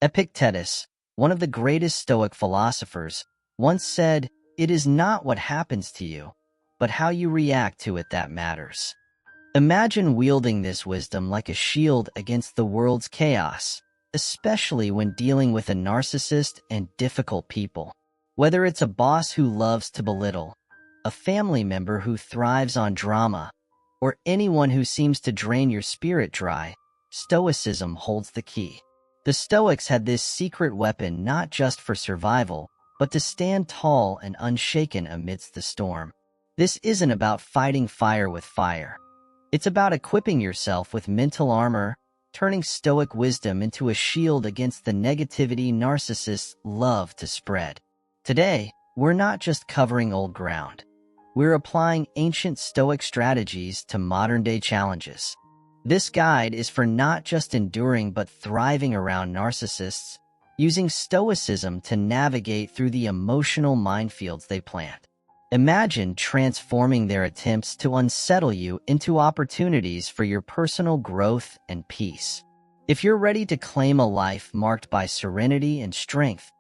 Epictetus, one of the greatest Stoic philosophers, once said, "It is not what happens to you, but how you react to it that matters." Imagine wielding this wisdom like a shield against the world's chaos, especially when dealing with a narcissist and difficult people. Whether it's a boss who loves to belittle, a family member who thrives on drama, or anyone who seems to drain your spirit dry, Stoicism holds the key. The Stoics had this secret weapon not just for survival, but to stand tall and unshaken amidst the storm. This isn't about fighting fire with fire. It's about equipping yourself with mental armor, turning Stoic wisdom into a shield against the negativity narcissists love to spread. Today, we're not just covering old ground. We're applying ancient Stoic strategies to modern-day challenges. This guide is for not just enduring but thriving around narcissists, using Stoicism to navigate through the emotional minefields they plant. Imagine transforming their attempts to unsettle you into opportunities for your personal growth and peace. If you're ready to claim a life marked by serenity and strength,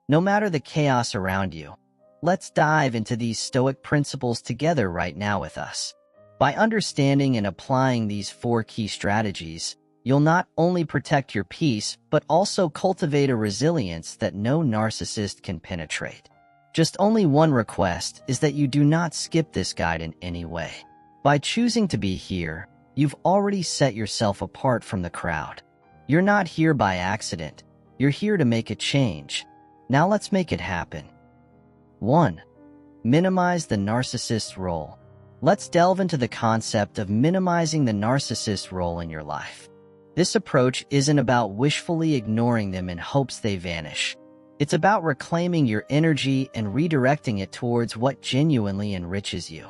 no matter the chaos around you, let's dive into these Stoic principles together right now with us. By understanding and applying these 4 key strategies, you'll not only protect your peace, but also cultivate a resilience that no narcissist can penetrate. Just only one request is that you do not skip this guide in any way. By choosing to be here, you've already set yourself apart from the crowd. You're not here by accident. You're here to make a change. Now let's make it happen. 1. Minimize the narcissist's role. Let's delve into the concept of minimizing the narcissist's role in your life. This approach isn't about wishfully ignoring them in hopes they vanish. It's about reclaiming your energy and redirecting it towards what genuinely enriches you.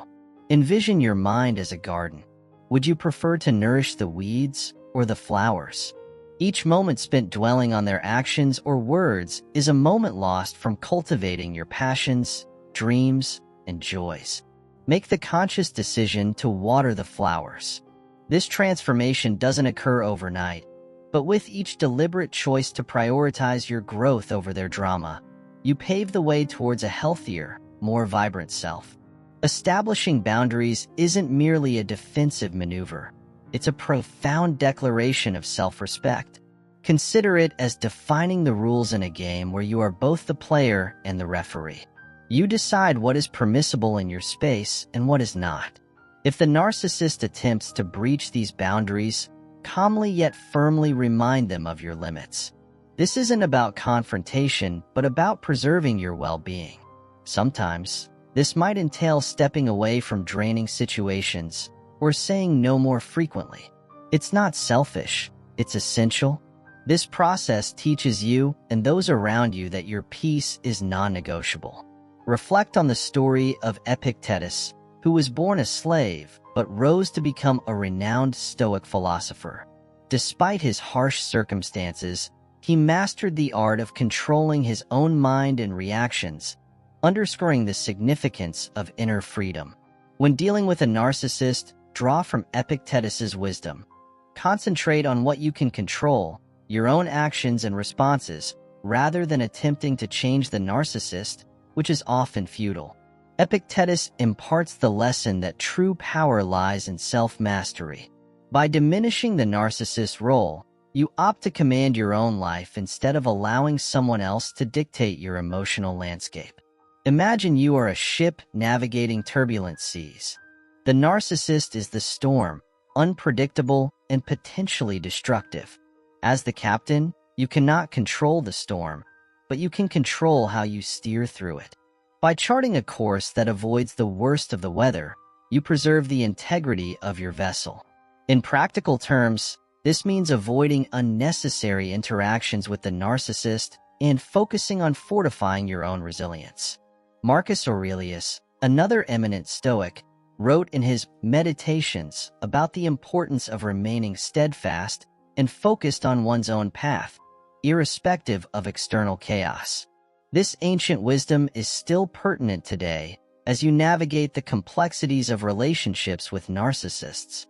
Envision your mind as a garden. Would you prefer to nourish the weeds or the flowers? Each moment spent dwelling on their actions or words is a moment lost from cultivating your passions, dreams, and joys. Make the conscious decision to water the flowers. This transformation doesn't occur overnight, but with each deliberate choice to prioritize your growth over their drama, you pave the way towards a healthier, more vibrant self. Establishing boundaries isn't merely a defensive maneuver. It's a profound declaration of self-respect. Consider it as defining the rules in a game where you are both the player and the referee. You decide what is permissible in your space and what is not. If the narcissist attempts to breach these boundaries, calmly yet firmly remind them of your limits. This isn't about confrontation, but about preserving your well-being. Sometimes, this might entail stepping away from draining situations or saying no more frequently. It's not selfish, it's essential. This process teaches you and those around you that your peace is non-negotiable. Reflect on the story of Epictetus, who was born a slave but rose to become a renowned Stoic philosopher. Despite his harsh circumstances, he mastered the art of controlling his own mind and reactions, underscoring the significance of inner freedom. When dealing with a narcissist, draw from Epictetus's wisdom. Concentrate on what you can control, your own actions and responses, rather than attempting to change the narcissist, which is often futile. Epictetus imparts the lesson that true power lies in self-mastery. By diminishing the narcissist's role, you opt to command your own life instead of allowing someone else to dictate your emotional landscape. Imagine you are a ship navigating turbulent seas. The narcissist is the storm, unpredictable and potentially destructive. As the captain, you cannot control the storm, but you can control how you steer through it. By charting a course that avoids the worst of the weather, you preserve the integrity of your vessel. In practical terms, this means avoiding unnecessary interactions with the narcissist and focusing on fortifying your own resilience. Marcus Aurelius, another eminent Stoic, wrote in his Meditations about the importance of remaining steadfast and focused on one's own path, irrespective of external chaos. This ancient wisdom is still pertinent today as you navigate the complexities of relationships with narcissists.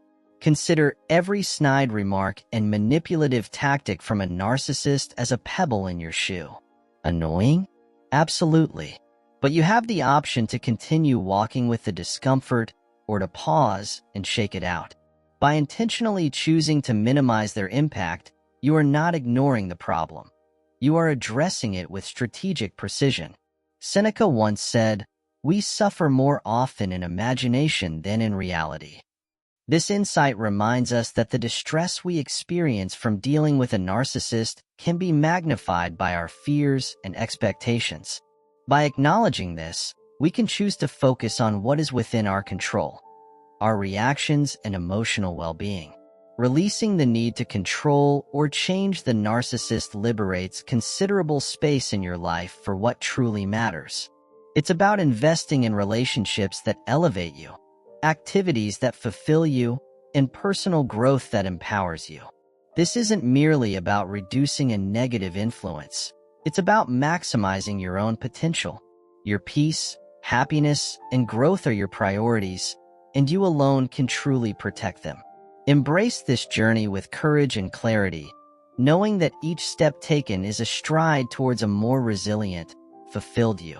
Consider every snide remark and manipulative tactic from a narcissist as a pebble in your shoe. Annoying? Absolutely. But you have the option to continue walking with the discomfort or to pause and shake it out. By intentionally choosing to minimize their impact, you are not ignoring the problem. You are addressing it with strategic precision. Seneca once said, "We suffer more often in imagination than in reality." This insight reminds us that the distress we experience from dealing with a narcissist can be magnified by our fears and expectations. By acknowledging this, we can choose to focus on what is within our control, our reactions and emotional well-being. Releasing the need to control or change the narcissist liberates considerable space in your life for what truly matters. It's about investing in relationships that elevate you, activities that fulfill you, and personal growth that empowers you. This isn't merely about reducing a negative influence. It's about maximizing your own potential. Your peace, happiness, and growth are your priorities, and you alone can truly protect them. Embrace this journey with courage and clarity, knowing that each step taken is a stride towards a more resilient, fulfilled you.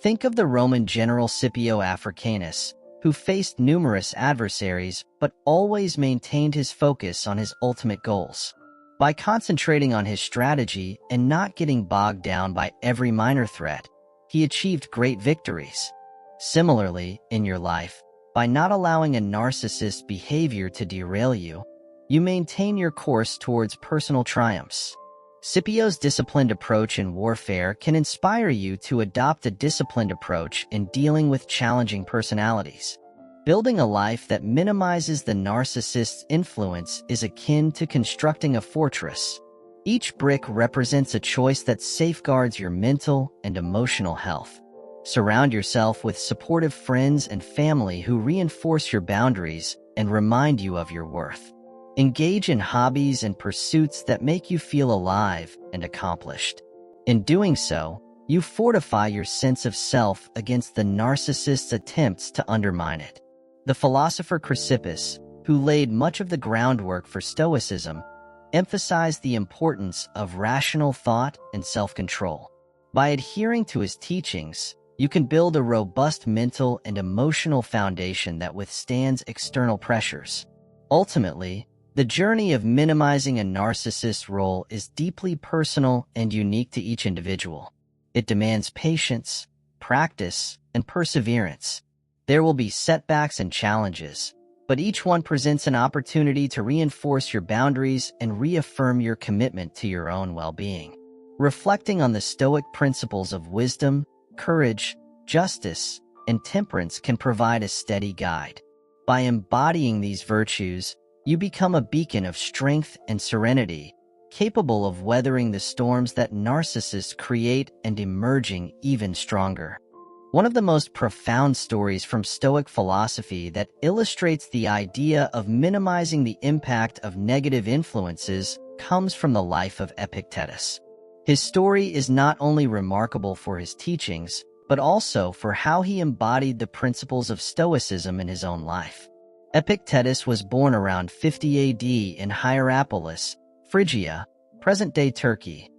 Think of the Roman general Scipio Africanus, who faced numerous adversaries but always maintained his focus on his ultimate goals. By concentrating on his strategy and not getting bogged down by every minor threat, he achieved great victories. Similarly, in your life, by not allowing a narcissist's behavior to derail you, you maintain your course towards personal triumphs. Scipio's disciplined approach in warfare can inspire you to adopt a disciplined approach in dealing with challenging personalities. Building a life that minimizes the narcissist's influence is akin to constructing a fortress. Each brick represents a choice that safeguards your mental and emotional health. Surround yourself with supportive friends and family who reinforce your boundaries and remind you of your worth. Engage in hobbies and pursuits that make you feel alive and accomplished. In doing so, you fortify your sense of self against the narcissist's attempts to undermine it. The philosopher Chrysippus, who laid much of the groundwork for Stoicism, emphasized the importance of rational thought and self-control. By adhering to his teachings, you can build a robust mental and emotional foundation that withstands external pressures. Ultimately, the journey of minimizing a narcissist's role is deeply personal and unique to each individual. It demands patience, practice, and perseverance. There will be setbacks and challenges, but each one presents an opportunity to reinforce your boundaries and reaffirm your commitment to your own well-being. Reflecting on the Stoic principles of wisdom, courage, justice, and temperance can provide a steady guide. By embodying these virtues, you become a beacon of strength and serenity, capable of weathering the storms that narcissists create and emerging even stronger. One of the most profound stories from Stoic philosophy that illustrates the idea of minimizing the impact of negative influences comes from the life of Epictetus. His story is not only remarkable for his teachings, but also for how he embodied the principles of Stoicism in his own life. Epictetus was born around 50 AD in Hierapolis, Phrygia, present-day Turkey.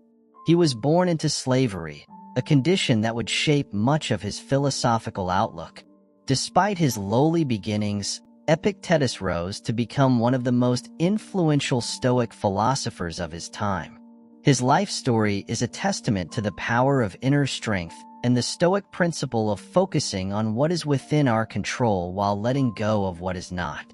He was born into slavery, a condition that would shape much of his philosophical outlook. Despite his lowly beginnings, Epictetus rose to become one of the most influential Stoic philosophers of his time. His life story is a testament to the power of inner strength and the Stoic principle of focusing on what is within our control while letting go of what is not.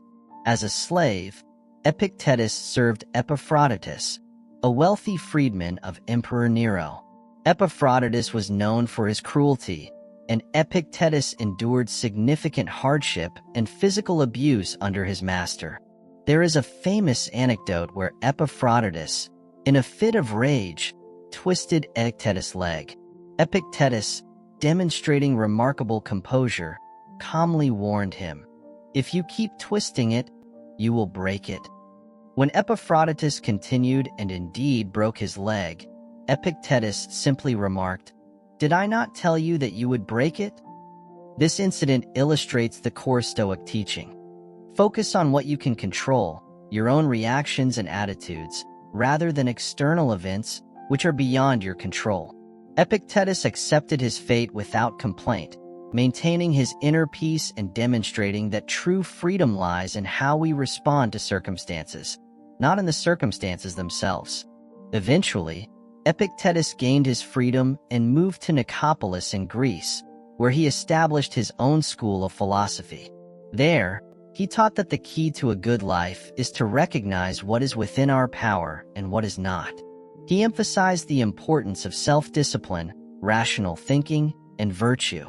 As a slave, Epictetus served Epaphroditus, a wealthy freedman of Emperor Nero. Epaphroditus was known for his cruelty, and Epictetus endured significant hardship and physical abuse under his master. There is a famous anecdote where Epaphroditus, in a fit of rage, twisted Epictetus' leg. Epictetus, demonstrating remarkable composure, calmly warned him, "If you keep twisting it, you will break it." When Epaphroditus continued and indeed broke his leg, Epictetus simply remarked, "Did I not tell you that you would break it?" This incident illustrates the core Stoic teaching. Focus on what you can control, your own reactions and attitudes, rather than external events which are beyond your control. Epictetus accepted his fate without complaint, maintaining his inner peace and demonstrating that true freedom lies in how we respond to circumstances, not in the circumstances themselves. Eventually, Epictetus gained his freedom and moved to Nicopolis in Greece, where he established his own school of philosophy. There, he taught that the key to a good life is to recognize what is within our power and what is not. He emphasized the importance of self-discipline, rational thinking, and virtue.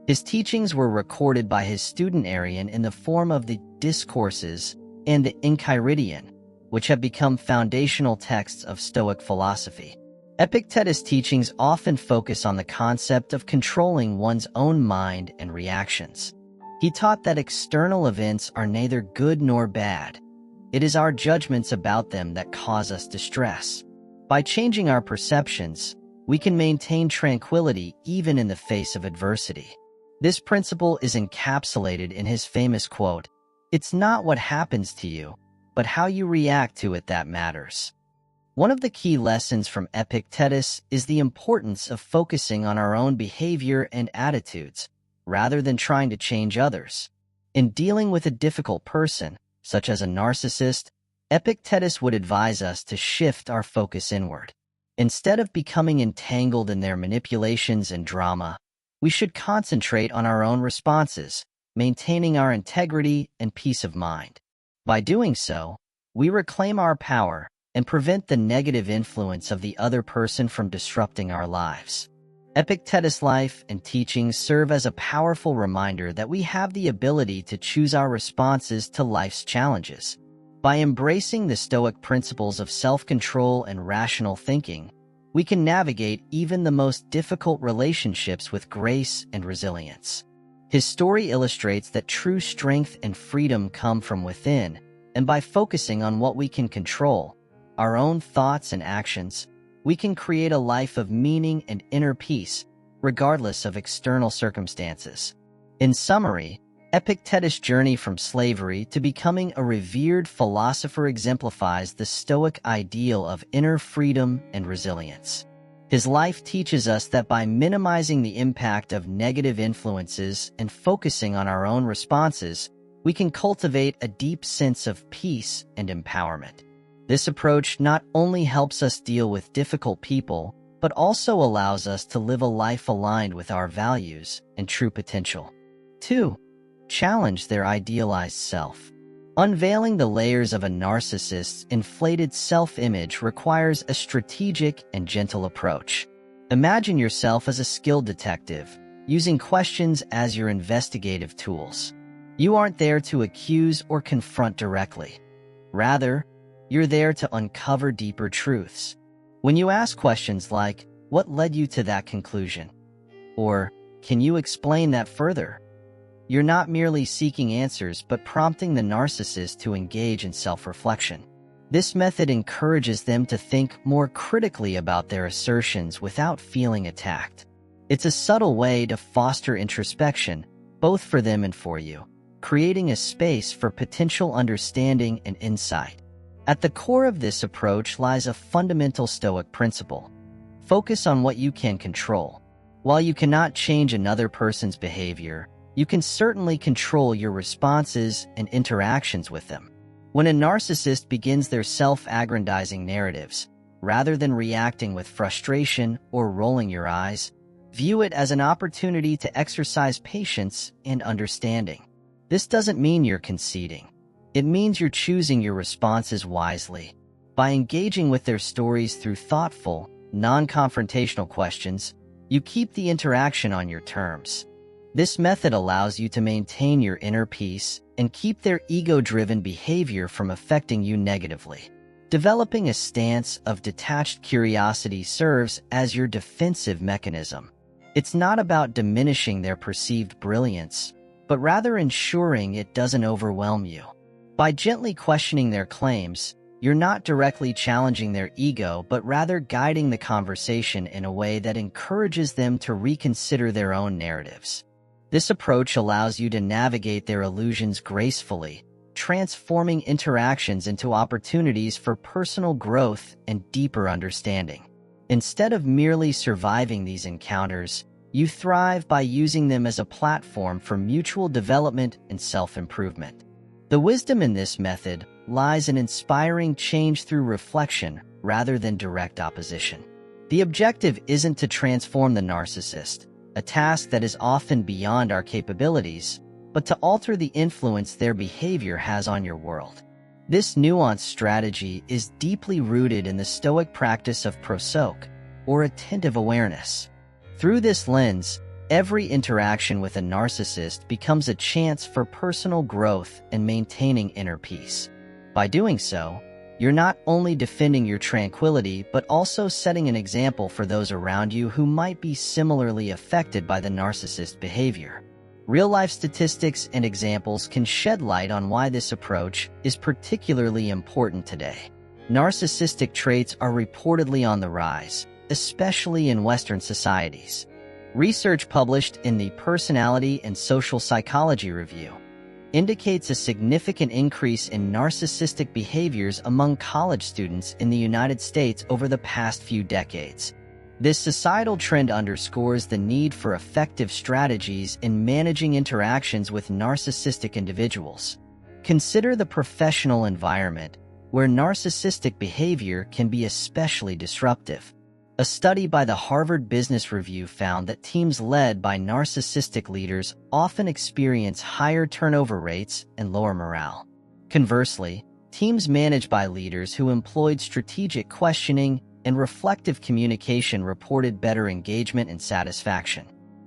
His teachings were recorded by his student Arrian in the form of the Discourses and the Enchiridion, which have become foundational texts of Stoic philosophy. Epictetus' teachings often focus on the concept of controlling one's own mind and reactions. He taught that external events are neither good nor bad. It is our judgments about them that cause us distress. By changing our perceptions, we can maintain tranquility even in the face of adversity. This principle is encapsulated in his famous quote, "It's not what happens to you, but how you react to it that matters." One of the key lessons from Epictetus is the importance of focusing on our own behavior and attitudes, rather than trying to change others. In dealing with a difficult person, such as a narcissist, Epictetus would advise us to shift our focus inward. Instead of becoming entangled in their manipulations and drama, we should concentrate on our own responses, maintaining our integrity and peace of mind. By doing so, we reclaim our power and prevent the negative influence of the other person from disrupting our lives. Epictetus' life and teachings serve as a powerful reminder that we have the ability to choose our responses to life's challenges. By embracing the Stoic principles of self-control and rational thinking, we can navigate even the most difficult relationships with grace and resilience. His story illustrates that true strength and freedom come from within, and by focusing on what we can control, our own thoughts and actions, we can create a life of meaning and inner peace, regardless of external circumstances. In summary, Epictetus' journey from slavery to becoming a revered philosopher exemplifies the Stoic ideal of inner freedom and resilience. His life teaches us that by minimizing the impact of negative influences and focusing on our own responses, we can cultivate a deep sense of peace and empowerment. This approach not only helps us deal with difficult people, but also allows us to live a life aligned with our values and true potential. 2. Challenge their idealized self. Unveiling the layers of a narcissist's inflated self-image requires a strategic and gentle approach. Imagine yourself as a skilled detective, using questions as your investigative tools. You aren't there to accuse or confront directly. Rather, you're there to uncover deeper truths. When you ask questions like, "What led you to that conclusion?" or "Can you explain that further?" you're not merely seeking answers but prompting the narcissist to engage in self-reflection. This method encourages them to think more critically about their assertions without feeling attacked. It's a subtle way to foster introspection, both for them and for you, creating a space for potential understanding and insight. At the core of this approach lies a fundamental Stoic principle. Focus on what you can control. While you cannot change another person's behavior, you can certainly control your responses and interactions with them. When a narcissist begins their self-aggrandizing narratives, rather than reacting with frustration or rolling your eyes, view it as an opportunity to exercise patience and understanding. This doesn't mean you're conceding. It means you're choosing your responses wisely. By engaging with their stories through thoughtful, non-confrontational questions, you keep the interaction on your terms. This method allows you to maintain your inner peace and keep their ego-driven behavior from affecting you negatively. Developing a stance of detached curiosity serves as your defensive mechanism. It's not about diminishing their perceived brilliance, but rather ensuring it doesn't overwhelm you. By gently questioning their claims, you're not directly challenging their ego, but rather guiding the conversation in a way that encourages them to reconsider their own narratives. This approach allows you to navigate their illusions gracefully, transforming interactions into opportunities for personal growth and deeper understanding. Instead of merely surviving these encounters, you thrive by using them as a platform for mutual development and self-improvement. The wisdom in this method lies in inspiring change through reflection rather than direct opposition. The objective isn't to transform the narcissist, a task that is often beyond our capabilities, but to alter the influence their behavior has on your world. This nuanced strategy is deeply rooted in the Stoic practice of prosoche, or attentive awareness. Through this lens, every interaction with a narcissist becomes a chance for personal growth and maintaining inner peace. By doing so, you're not only defending your tranquility but also setting an example for those around you who might be similarly affected by the narcissist behavior. Real-life statistics and examples can shed light on why this approach is particularly important today. Narcissistic traits are reportedly on the rise, especially in Western societies. Research published in the Personality and Social Psychology Review indicates a significant increase in narcissistic behaviors among college students in the United States over the past few decades. This societal trend underscores the need for effective strategies in managing interactions with narcissistic individuals. Consider the professional environment, where narcissistic behavior can be especially disruptive. A study by the Harvard Business Review found that teams led by narcissistic leaders often experience higher turnover rates and lower morale. Conversely, teams managed by leaders who employed strategic questioning and reflective communication reported better engagement and satisfaction.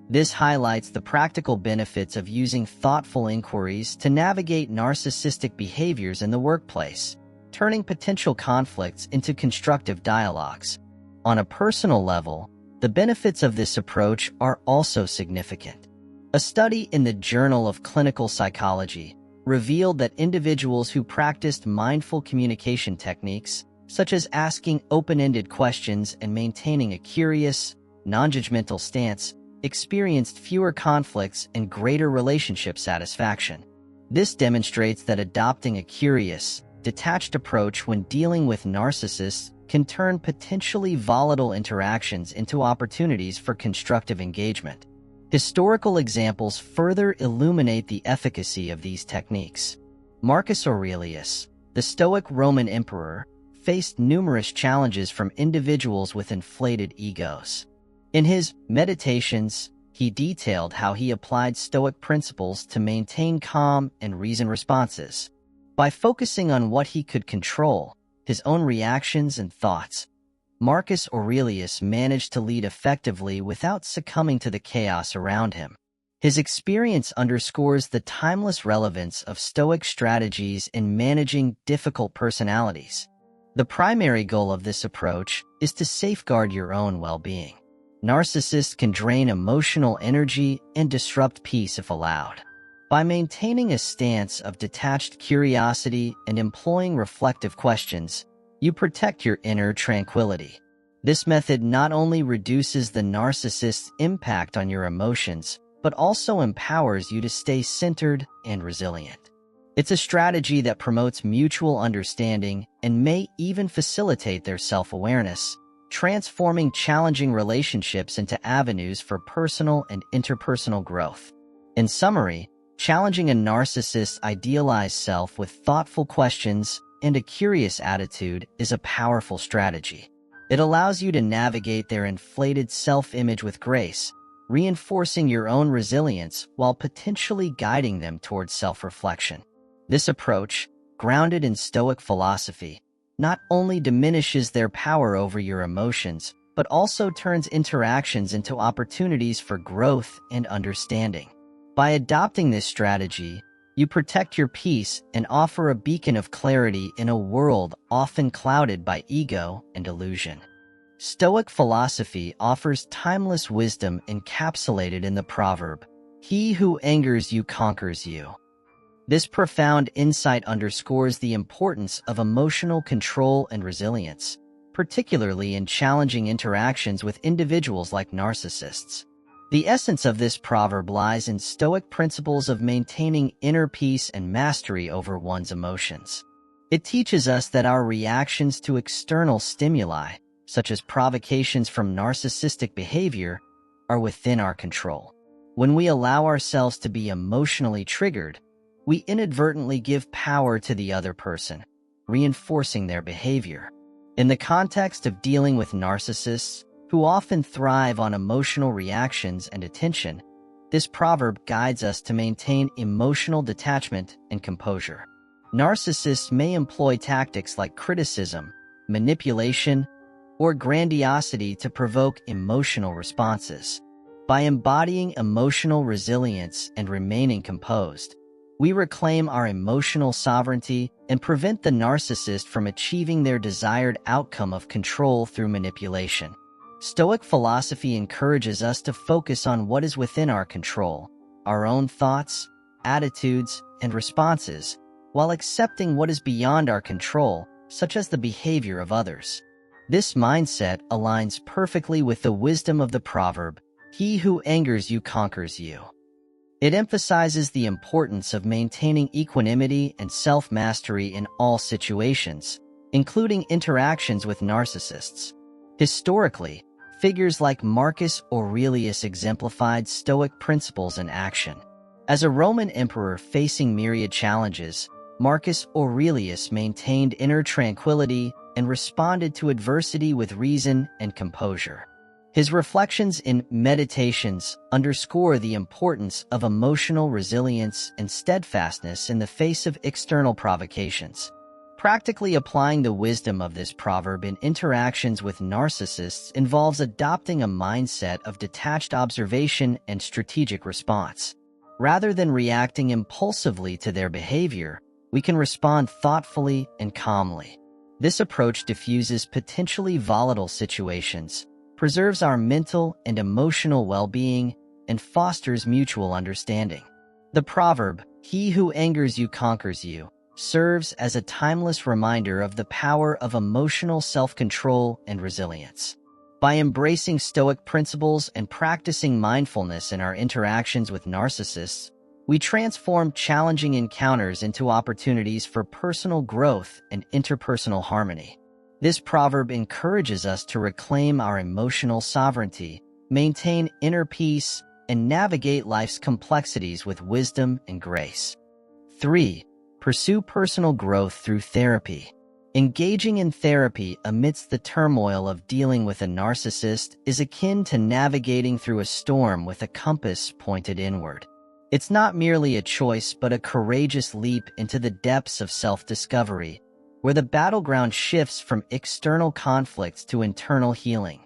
This highlights the practical benefits of using thoughtful inquiries to navigate narcissistic behaviors in the workplace, turning potential conflicts into constructive dialogues. On a personal level, the benefits of this approach are also significant. A study in the Journal of Clinical Psychology revealed that individuals who practiced mindful communication techniques, such as asking open-ended questions and maintaining a curious, non-judgmental stance, experienced fewer conflicts and greater relationship satisfaction. This demonstrates that adopting a curious, detached approach when dealing with narcissists can turn potentially volatile interactions into opportunities for constructive engagement. Historical examples further illuminate the efficacy of these techniques. Marcus Aurelius, the Stoic Roman emperor, faced numerous challenges from individuals with inflated egos. In his Meditations, he detailed how he applied Stoic principles to maintain calm and reasoned responses. By focusing on what he could control, his own reactions and thoughts, Marcus Aurelius managed to lead effectively without succumbing to the chaos around him. His experience underscores the timeless relevance of Stoic strategies in managing difficult personalities. The primary goal of this approach is to safeguard your own well-being. Narcissists can drain emotional energy and disrupt peace if allowed. By maintaining a stance of detached curiosity and employing reflective questions, you protect your inner tranquility. This method not only reduces the narcissist's impact on your emotions, but also empowers you to stay centered and resilient. It's a strategy that promotes mutual understanding and may even facilitate their self-awareness, transforming challenging relationships into avenues for personal and interpersonal growth. In summary, challenging a narcissist's idealized self with thoughtful questions and a curious attitude is a powerful strategy. It allows you to navigate their inflated self-image with grace, reinforcing your own resilience while potentially guiding them towards self-reflection. This approach, grounded in Stoic philosophy, not only diminishes their power over your emotions, but also turns interactions into opportunities for growth and understanding. By adopting this strategy, you protect your peace and offer a beacon of clarity in a world often clouded by ego and illusion. Stoic philosophy offers timeless wisdom encapsulated in the proverb, "He who angers you conquers you." This profound insight underscores the importance of emotional control and resilience, particularly in challenging interactions with individuals like narcissists. The essence of this proverb lies in Stoic principles of maintaining inner peace and mastery over one's emotions. It teaches us that our reactions to external stimuli, such as provocations from narcissistic behavior, are within our control. When we allow ourselves to be emotionally triggered, we inadvertently give power to the other person, reinforcing their behavior. In the context of dealing with narcissists, who often thrive on emotional reactions and attention, this proverb guides us to maintain emotional detachment and composure. Narcissists may employ tactics like criticism, manipulation, or grandiosity to provoke emotional responses. By embodying emotional resilience and remaining composed, we reclaim our emotional sovereignty and prevent the narcissist from achieving their desired outcome of control through manipulation. Stoic philosophy encourages us to focus on what is within our control, our own thoughts, attitudes, and responses, while accepting what is beyond our control, such as the behavior of others. This mindset aligns perfectly with the wisdom of the proverb, "He who angers you conquers you." It emphasizes the importance of maintaining equanimity and self-mastery in all situations, including interactions with narcissists. Historically, figures like Marcus Aurelius exemplified Stoic principles in action. As a Roman emperor facing myriad challenges, Marcus Aurelius maintained inner tranquility and responded to adversity with reason and composure. His reflections in Meditations underscore the importance of emotional resilience and steadfastness in the face of external provocations. Practically applying the wisdom of this proverb in interactions with narcissists involves adopting a mindset of detached observation and strategic response. Rather than reacting impulsively to their behavior, we can respond thoughtfully and calmly. This approach diffuses potentially volatile situations, preserves our mental and emotional well-being, and fosters mutual understanding. The proverb, "He who angers you conquers you," serves as a timeless reminder of the power of emotional self-control and resilience. By embracing Stoic principles and practicing mindfulness in our interactions with narcissists, we transform challenging encounters into opportunities for personal growth and interpersonal harmony. This proverb encourages us to reclaim our emotional sovereignty, maintain inner peace, and navigate life's complexities with wisdom and grace. 3. Pursue personal growth through therapy. Engaging in therapy amidst the turmoil of dealing with a narcissist is akin to navigating through a storm with a compass pointed inward. It's not merely a choice but a courageous leap into the depths of self-discovery, where the battleground shifts from external conflicts to internal healing.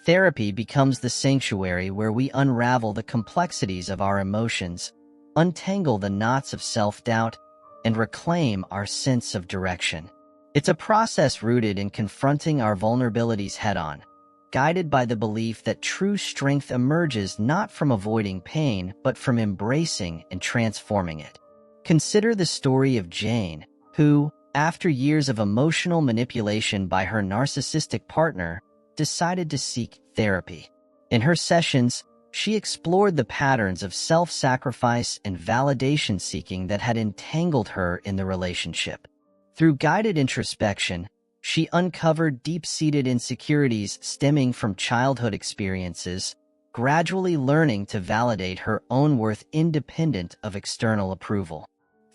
Therapy becomes the sanctuary where we unravel the complexities of our emotions, untangle the knots of self-doubt, and reclaim our sense of direction. It's a process rooted in confronting our vulnerabilities head-on, guided by the belief that true strength emerges not from avoiding pain, but from embracing and transforming it. Consider the story of Jane, who, after years of emotional manipulation by her narcissistic partner, decided to seek therapy. In her sessions, she explored the patterns of self-sacrifice and validation-seeking that had entangled her in the relationship. Through guided introspection, she uncovered deep-seated insecurities stemming from childhood experiences, gradually learning to validate her own worth independent of external approval.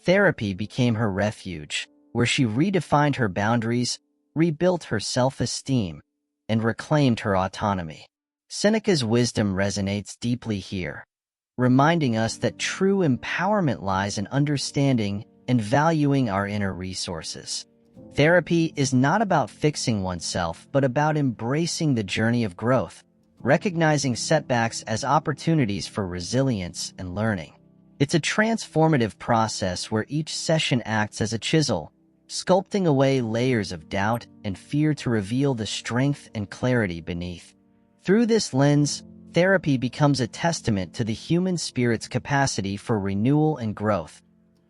Therapy became her refuge, where she redefined her boundaries, rebuilt her self-esteem, and reclaimed her autonomy. Seneca's wisdom resonates deeply here, reminding us that true empowerment lies in understanding and valuing our inner resources. Therapy is not about fixing oneself, but about embracing the journey of growth, recognizing setbacks as opportunities for resilience and learning. It's a transformative process where each session acts as a chisel, sculpting away layers of doubt and fear to reveal the strength and clarity beneath. Through this lens, therapy becomes a testament to the human spirit's capacity for renewal and growth,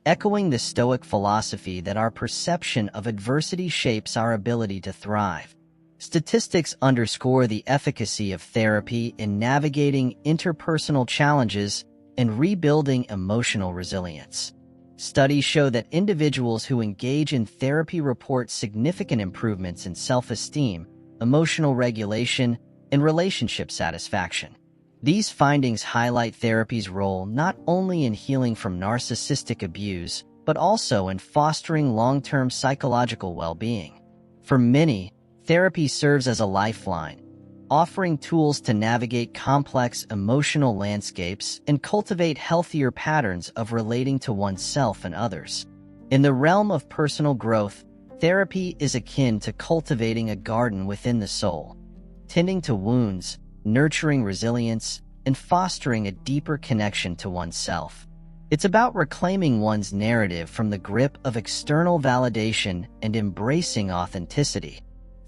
echoing the Stoic philosophy that our perception of adversity shapes our ability to thrive. Statistics underscore the efficacy of therapy in navigating interpersonal challenges and rebuilding emotional resilience. Studies show that individuals who engage in therapy report significant improvements in self-esteem, emotional regulation, and relationship satisfaction. These findings highlight therapy's role not only in healing from narcissistic abuse, but also in fostering long-term psychological well-being. For many, therapy serves as a lifeline, offering tools to navigate complex emotional landscapes and cultivate healthier patterns of relating to oneself and others. In the realm of personal growth, therapy is akin to cultivating a garden within the soul, tending to wounds, nurturing resilience, and fostering a deeper connection to oneself. It's about reclaiming one's narrative from the grip of external validation and embracing authenticity.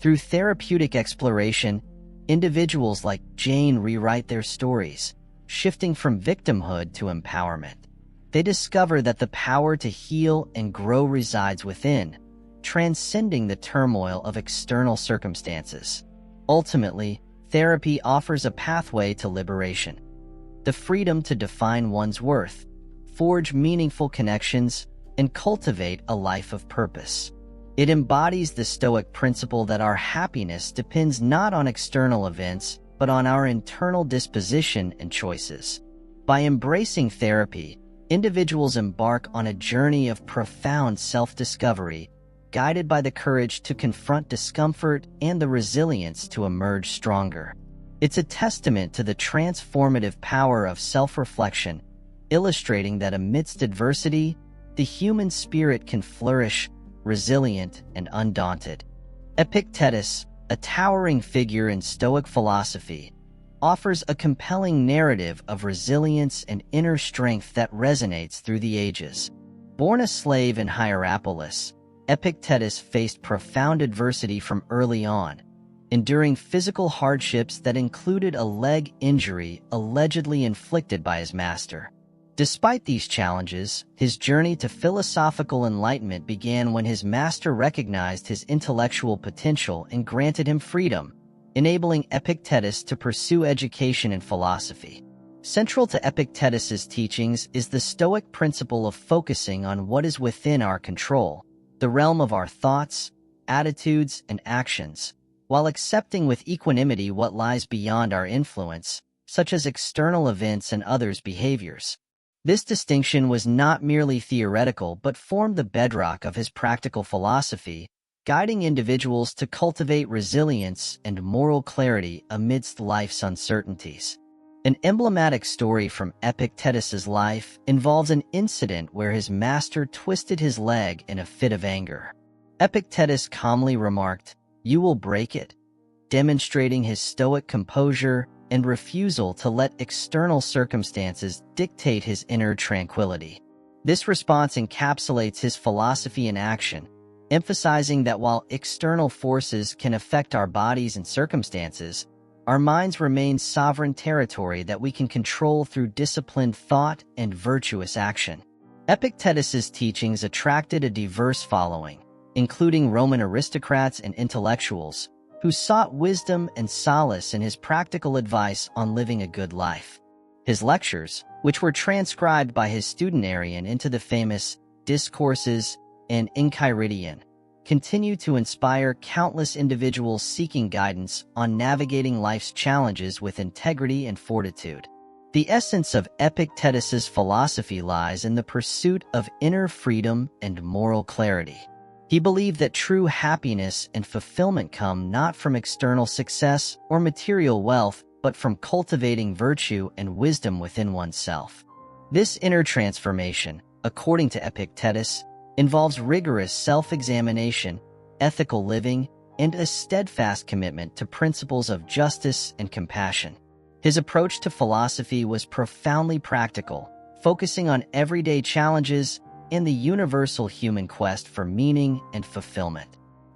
Through therapeutic exploration, individuals like Jane rewrite their stories, shifting from victimhood to empowerment. They discover that the power to heal and grow resides within, transcending the turmoil of external circumstances. Ultimately, therapy offers a pathway to liberation, the freedom to define one's worth, forge meaningful connections, and cultivate a life of purpose. It embodies the Stoic principle that our happiness depends not on external events, but on our internal disposition and choices. By embracing therapy, individuals embark on a journey of profound self-discovery, guided by the courage to confront discomfort and the resilience to emerge stronger. It's a testament to the transformative power of self-reflection, illustrating that amidst adversity, the human spirit can flourish, resilient and undaunted. Epictetus, a towering figure in Stoic philosophy, offers a compelling narrative of resilience and inner strength that resonates through the ages. Born a slave in Hierapolis, Epictetus faced profound adversity from early on, enduring physical hardships that included a leg injury allegedly inflicted by his master. Despite these challenges, his journey to philosophical enlightenment began when his master recognized his intellectual potential and granted him freedom, enabling Epictetus to pursue education in philosophy. Central to Epictetus's teachings is the Stoic principle of focusing on what is within our control, the realm of our thoughts, attitudes, and actions, while accepting with equanimity what lies beyond our influence, such as external events and others' behaviors. This distinction was not merely theoretical but formed the bedrock of his practical philosophy, guiding individuals to cultivate resilience and moral clarity amidst life's uncertainties. An emblematic story from Epictetus's life involves an incident where his master twisted his leg in a fit of anger. Epictetus calmly remarked, "You will break it," demonstrating his stoic composure and refusal to let external circumstances dictate his inner tranquility. This response encapsulates his philosophy in action, emphasizing that while external forces can affect our bodies and circumstances, our minds remain sovereign territory that we can control through disciplined thought and virtuous action. Epictetus's teachings attracted a diverse following, including Roman aristocrats and intellectuals, who sought wisdom and solace in his practical advice on living a good life. His lectures, which were transcribed by his student Arrian into the famous Discourses and Enchiridion, continue to inspire countless individuals seeking guidance on navigating life's challenges with integrity and fortitude. The essence of Epictetus's philosophy lies in the pursuit of inner freedom and moral clarity. He believed that true happiness and fulfillment come not from external success or material wealth, but from cultivating virtue and wisdom within oneself. This inner transformation, according to Epictetus, involves rigorous self-examination, ethical living, and a steadfast commitment to principles of justice and compassion. His approach to philosophy was profoundly practical, focusing on everyday challenges and the universal human quest for meaning and fulfillment.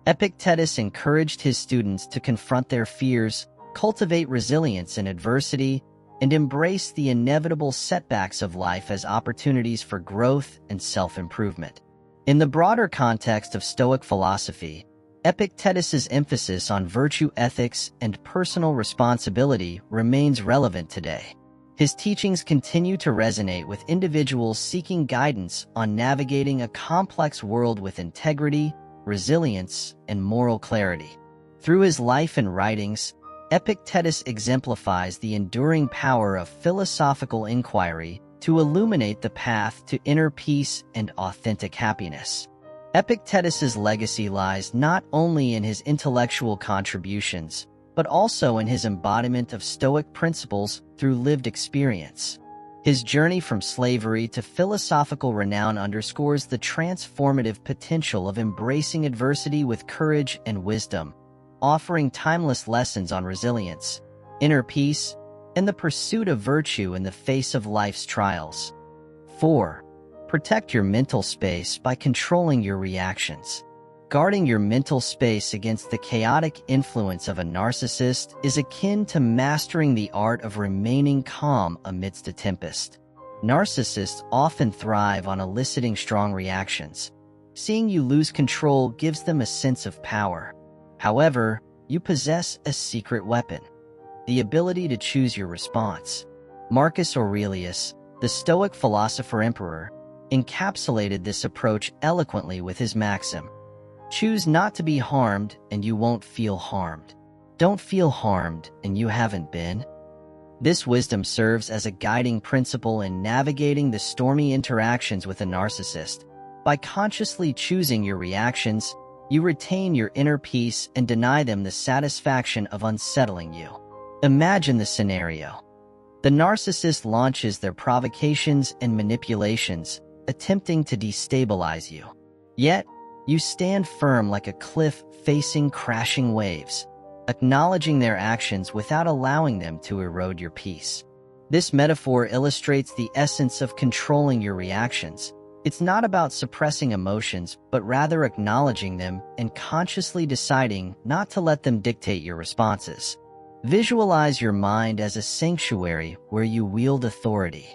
Epictetus encouraged his students to confront their fears, cultivate resilience in adversity, and embrace the inevitable setbacks of life as opportunities for growth and self-improvement. In the broader context of Stoic philosophy, Epictetus's emphasis on virtue ethics and personal responsibility remains relevant today. His teachings continue to resonate with individuals seeking guidance on navigating a complex world with integrity, resilience, and moral clarity. Through his life and writings, Epictetus exemplifies the enduring power of philosophical inquiry to illuminate the path to inner peace and authentic happiness. Epictetus's legacy lies not only in his intellectual contributions, but also in his embodiment of Stoic principles through lived experience. His journey from slavery to philosophical renown underscores the transformative potential of embracing adversity with courage and wisdom, offering timeless lessons on resilience, inner peace, and the pursuit of virtue in the face of life's trials. 4. Protect your mental space by controlling your reactions. Guarding your mental space against the chaotic influence of a narcissist is akin to mastering the art of remaining calm amidst a tempest. Narcissists often thrive on eliciting strong reactions. Seeing you lose control gives them a sense of power. However, you possess a secret weapon: the ability to choose your response. Marcus Aurelius, the Stoic philosopher-emperor, encapsulated this approach eloquently with his maxim: choose not to be harmed and you won't feel harmed. Don't feel harmed and you haven't been. This wisdom serves as a guiding principle in navigating the stormy interactions with a narcissist. By consciously choosing your reactions, you retain your inner peace and deny them the satisfaction of unsettling you. Imagine the scenario. The narcissist launches their provocations and manipulations, attempting to destabilize you. Yet, you stand firm like a cliff facing crashing waves, acknowledging their actions without allowing them to erode your peace. This metaphor illustrates the essence of controlling your reactions. It's not about suppressing emotions, but rather acknowledging them and consciously deciding not to let them dictate your responses. Visualize your mind as a sanctuary where you wield authority.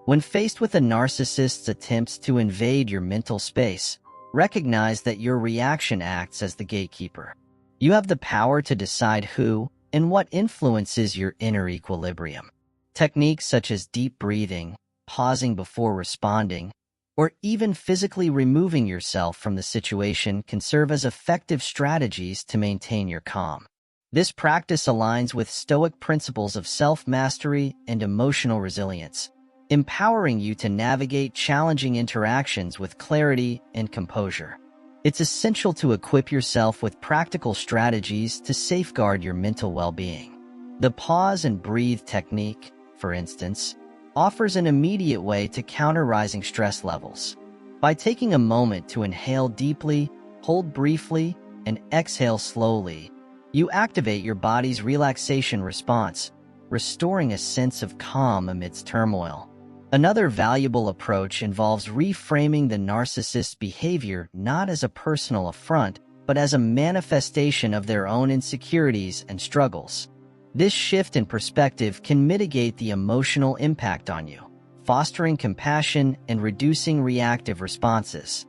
When faced with a narcissist's attempts to invade your mental space, recognize that your reaction acts as the gatekeeper. You have the power to decide who and what influences your inner equilibrium. Techniques such as deep breathing, pausing before responding, or even physically removing yourself from the situation can serve as effective strategies to maintain your calm. This practice aligns with Stoic principles of self-mastery and emotional resilience, empowering you to navigate challenging interactions with clarity and composure. It's essential to equip yourself with practical strategies to safeguard your mental well-being. The pause and breathe technique, for instance, offers an immediate way to counter rising stress levels. By taking a moment to inhale deeply, hold briefly, and exhale slowly, you activate your body's relaxation response, restoring a sense of calm amidst turmoil. Another valuable approach involves reframing the narcissist's behavior not as a personal affront, but as a manifestation of their own insecurities and struggles. This shift in perspective can mitigate the emotional impact on you, fostering compassion and reducing reactive responses.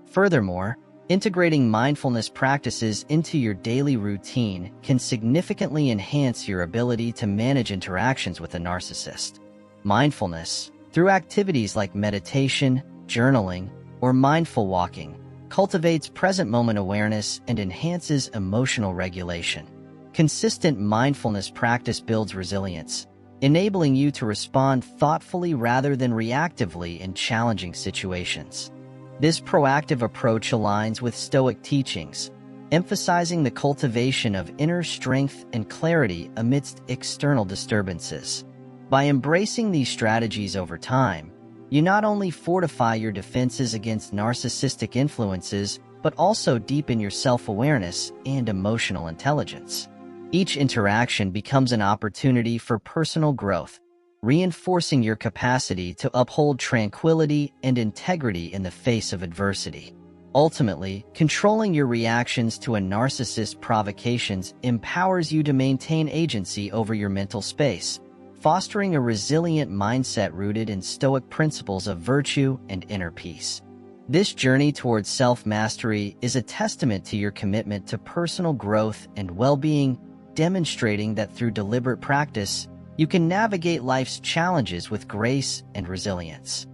Furthermore, integrating mindfulness practices into your daily routine can significantly enhance your ability to manage interactions with a narcissist. Mindfulness, through activities like meditation, journaling, or mindful walking, cultivates present moment awareness and enhances emotional regulation. Consistent mindfulness practice builds resilience, enabling you to respond thoughtfully rather than reactively in challenging situations. This proactive approach aligns with Stoic teachings, emphasizing the cultivation of inner strength and clarity amidst external disturbances. By embracing these strategies over time, you not only fortify your defenses against narcissistic influences, but also deepen your self-awareness and emotional intelligence. Each interaction becomes an opportunity for personal growth, reinforcing your capacity to uphold tranquility and integrity in the face of adversity. Ultimately, controlling your reactions to a narcissist's provocations empowers you to maintain agency over your mental space, fostering a resilient mindset rooted in Stoic principles of virtue and inner peace. This journey towards self-mastery is a testament to your commitment to personal growth and well-being, demonstrating that through deliberate practice, you can navigate life's challenges with grace and resilience.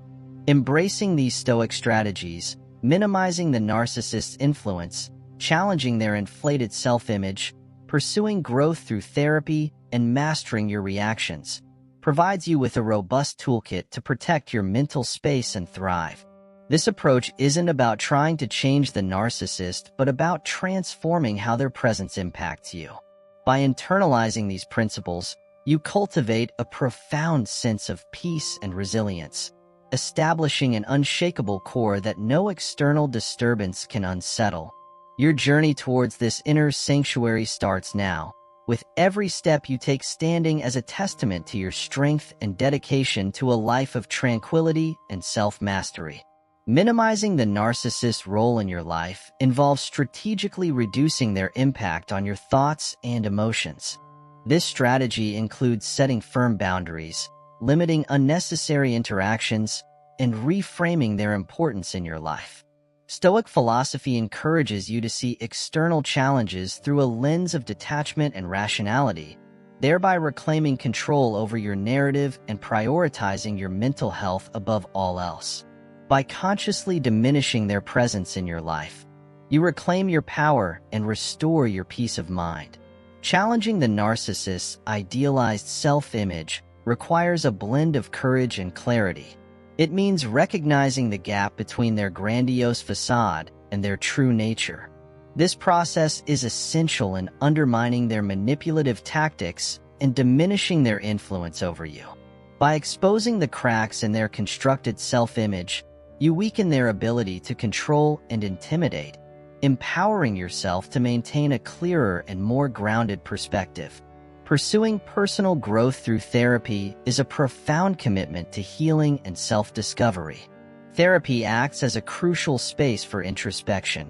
Embracing these Stoic strategies, minimizing the narcissist's influence, challenging their inflated self-image, pursuing growth through therapy, and mastering your reactions, provides you with a robust toolkit to protect your mental space and thrive. This approach isn't about trying to change the narcissist, but about transforming how their presence impacts you. By internalizing these principles, you cultivate a profound sense of peace and resilience, establishing an unshakable core that no external disturbance can unsettle. Your journey towards this inner sanctuary starts now, with every step you take standing as a testament to your strength and dedication to a life of tranquility and self-mastery. Minimizing the narcissist's role in your life involves strategically reducing their impact on your thoughts and emotions. This strategy includes setting firm boundaries, limiting unnecessary interactions, and reframing their importance in your life. Stoic philosophy encourages you to see external challenges through a lens of detachment and rationality, thereby reclaiming control over your narrative and prioritizing your mental health above all else. By consciously diminishing their presence in your life, you reclaim your power and restore your peace of mind. Challenging the narcissist's idealized self-image requires a blend of courage and clarity. It means recognizing the gap between their grandiose facade and their true nature. This process is essential in undermining their manipulative tactics and diminishing their influence over you. By exposing the cracks in their constructed self-image, you weaken their ability to control and intimidate, empowering yourself to maintain a clearer and more grounded perspective. Pursuing personal growth through therapy is a profound commitment to healing and self-discovery. Therapy acts as a crucial space for introspection,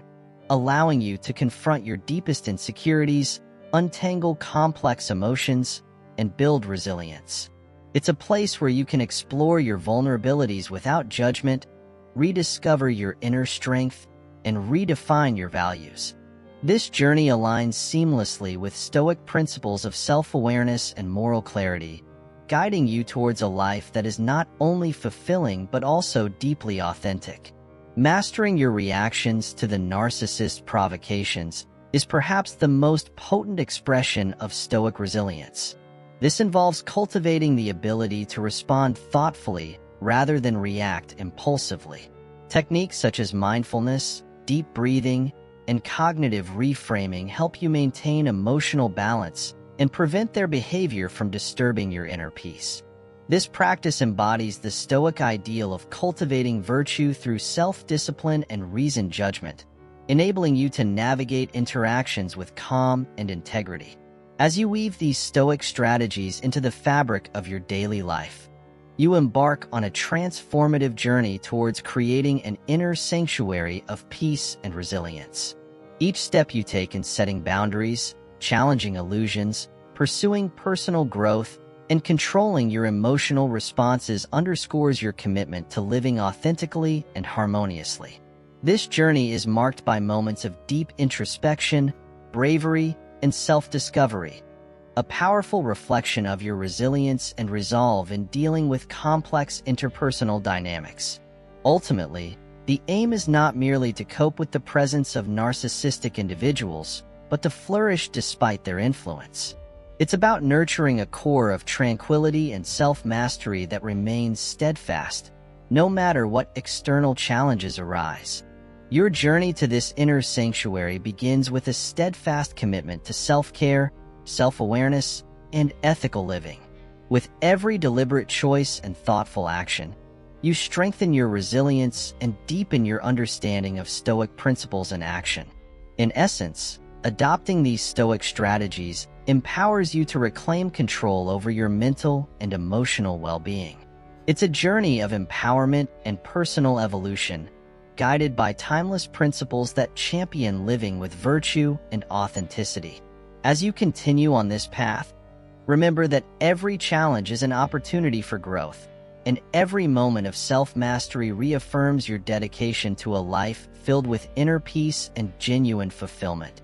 allowing you to confront your deepest insecurities, untangle complex emotions, and build resilience. It's a place where you can explore your vulnerabilities without judgment, rediscover your inner strength, and redefine your values. This journey aligns seamlessly with Stoic principles of self-awareness and moral clarity, guiding you towards a life that is not only fulfilling but also deeply authentic. Mastering your reactions to the narcissist's provocations is perhaps the most potent expression of Stoic resilience. This involves cultivating the ability to respond thoughtfully rather than react impulsively. Techniques such as mindfulness, deep breathing, and cognitive reframing help you maintain emotional balance and prevent their behavior from disturbing your inner peace. This practice embodies the Stoic ideal of cultivating virtue through self-discipline and reasoned judgment, enabling you to navigate interactions with calm and integrity. As you weave these Stoic strategies into the fabric of your daily life, you embark on a transformative journey towards creating an inner sanctuary of peace and resilience. Each step you take in setting boundaries, challenging illusions, pursuing personal growth, and controlling your emotional responses underscores your commitment to living authentically and harmoniously. This journey is marked by moments of deep introspection, bravery, and self-discovery, a powerful reflection of your resilience and resolve in dealing with complex interpersonal dynamics. Ultimately, the aim is not merely to cope with the presence of narcissistic individuals, but to flourish despite their influence. It's about nurturing a core of tranquility and self-mastery that remains steadfast, no matter what external challenges arise. Your journey to this inner sanctuary begins with a steadfast commitment to self-care, self-awareness, and ethical living. With every deliberate choice and thoughtful action, you strengthen your resilience and deepen your understanding of Stoic principles and action. In essence, adopting these Stoic strategies empowers you to reclaim control over your mental and emotional well-being. It's a journey of empowerment and personal evolution, guided by timeless principles that champion living with virtue and authenticity. As you continue on this path, remember that every challenge is an opportunity for growth, and every moment of self-mastery reaffirms your dedication to a life filled with inner peace and genuine fulfillment.